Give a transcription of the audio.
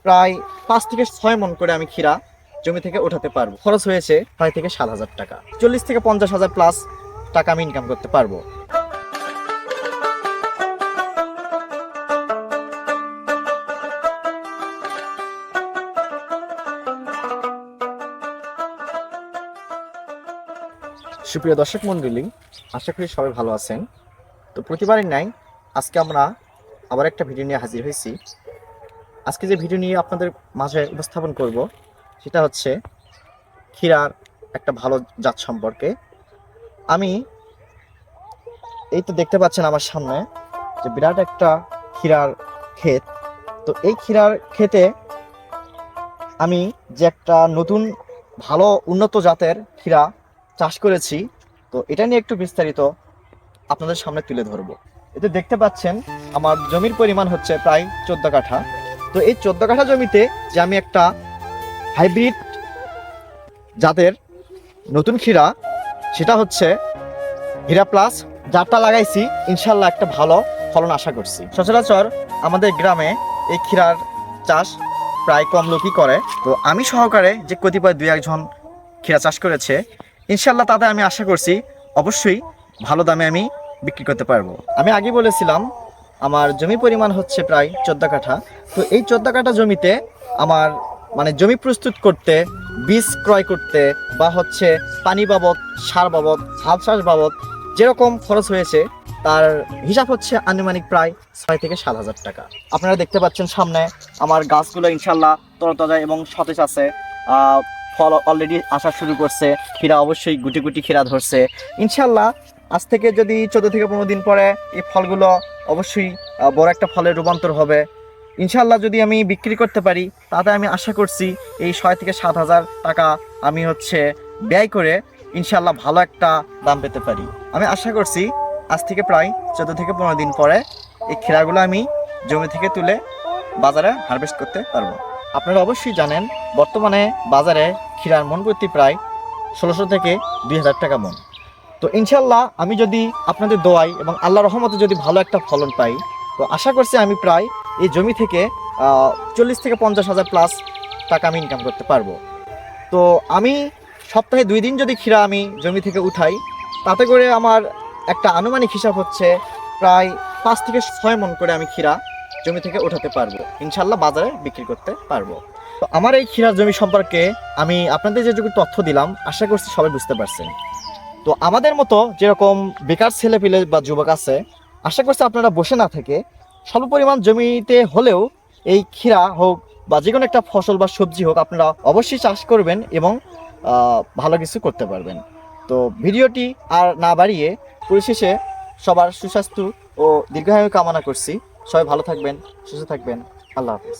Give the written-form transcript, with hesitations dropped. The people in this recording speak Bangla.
প্রায় 5 থেকে 6 মণ করে আমি ক্ষীরা জমি থেকে উঠাতে পারবো। খরচ হয়েছে 6 থেকে 7,000 টাকা। 40 থেকে 50,000 প্লাস টাকা আমি ইনকাম করতে পারবো। সুপ্রিয় দর্শক মণ্ডলী, আশা করি সবাই ভালো আছেন। তো প্রতিবারের নাই আজকে আমরা আবার একটা ভিডিও নিয়ে হাজির হয়েছি। আজকে যে ভিডিও নিয়ে আপনাদের মাঝে উপস্থাপন করব সেটা হচ্ছে ক্ষীরার একটা ভালো জাত সম্পর্কে। আমি এই তো দেখতে পাচ্ছেন আমার সামনে যে বিরাট একটা ক্ষীরার ক্ষেত। তো এই ক্ষীরার ক্ষেতে আমি যে একটা নতুন ভালো উন্নত জাতের ক্ষীরা চাষ করেছি, তো এটা নিয়ে একটু বিস্তারিত আপনাদের সামনে তুলে ধরবো। এতে দেখতে পাচ্ছেন আমার জমির পরিমাণ হচ্ছে প্রায় 14 কাঠা। তো এই 14 কাঠা জমিতে যে আমি একটা হাইব্রিড জাতের নতুন ক্ষীরা, সেটা হচ্ছে হীরা প্লাস জাতটা লাগাইছি, ইনশাল্লাহ একটা ভালো ফলন আশা করছি। সচরাচর আমাদের গ্রামে এই ক্ষীরার চাষ প্রায় কম লোকই করে। তো আমি সহকারে যে কতিপয় 2-1 জন ক্ষীরা চাষ করেছে, ইনশাল্লাহ তাতে আমি আশা করছি অবশ্যই ভালো দামে আমি বিক্রি করতে পারবো। আমি আগে বলেছিলাম আমার জমি পরিমাণ হচ্ছে প্রায় 14 কাঠা। তো এই 14 কাঠা জমিতে আমার জমি প্রস্তুত করতে, বীজ ক্রয় করতে বা হচ্ছে পানি বাবদ, সার বাবদ, হাল চাষ বাবদ যেরকম খরচ হয়েছে তার হিসাব হচ্ছে আনুমানিক প্রায় 6 থেকে 7,000 টাকা। আপনারা দেখতে পাচ্ছেন সামনে আমার গাছগুলো ইনশাল্লাহ তরতাজা এবং সতেজ আছে। ফল অলরেডি আসা শুরু করছে, ক্ষীরা অবশ্যই গুটি গুটি ক্ষীরা ধরছে। ইনশাল্লাহ আজ থেকে যদি 14 থেকে 15 দিন পরে এই ফলগুলো অবশ্যই বড় একটা ফলের রূপান্তর হবে। ইনশাল্লাহ যদি আমি বিক্রি করতে পারি তাতে আমি আশা করছি এই 6 থেকে 7,000 টাকা আমি ব্যয় করে ইনশাল্লাহ ভালো একটা দাম পেতে পারি। আমি আশা করছি আজ থেকে প্রায় 14 থেকে 15 দিন পরে এই ক্ষীরাগুলো আমি জমি থেকে তুলে বাজারে হারভেস্ট করতে পারবো। আপনারা অবশ্যই জানেন বর্তমানে বাজারে ক্ষীরার মন প্রতি প্রায় 1600 থেকে 2,000 টাকা মন। তো ইনশাল্লাহ আমি যদি আপনাদের দোয়াই এবং আল্লাহর রহমতে যদি ভালো একটা ফলন পাই, তো আশা করছি আমি প্রায় এই জমি থেকে 40 থেকে 50,000 প্লাস টাকা আমি ইনকাম করতে পারবো। তো আমি সপ্তাহে 2 দিন যদি ক্ষীরা আমি জমি থেকে উঠাই, তাতে করে আমার একটা আনুমানিক হিসাব হচ্ছে প্রায় 5 থেকে 6 মণ করে আমি ক্ষীরা জমি থেকে উঠাতে পারবো, ইনশাল্লাহ বাজারে বিক্রি করতে পারবো। তো আমার এই ক্ষীরার জমি সম্পর্কে আমি আপনাদের যেটুকু তথ্য দিলাম আশা করছি সবাই বুঝতে পারছেন। তো আমাদের মতো যেরকম বেকার ছেলেপিলে বা যুবক আছে, আশা করছি আপনারা বসে না থেকে স্বল্প পরিমাণ জমিতে হলেও এই ক্ষীরা হোক বা যে কোনো একটা ফসল বা সবজি হোক আপনারা অবশ্যই চাষ করবেন এবং ভালো কিছু করতে পারবেন। তো ভিডিওটি আর না বাড়িয়ে পরিশেষে সবার সুস্বাস্থ্য ও দীর্ঘায়ু কামনা করছি। সবাই ভালো থাকবেন, সুস্থ থাকবেন। আল্লাহ হাফেজ।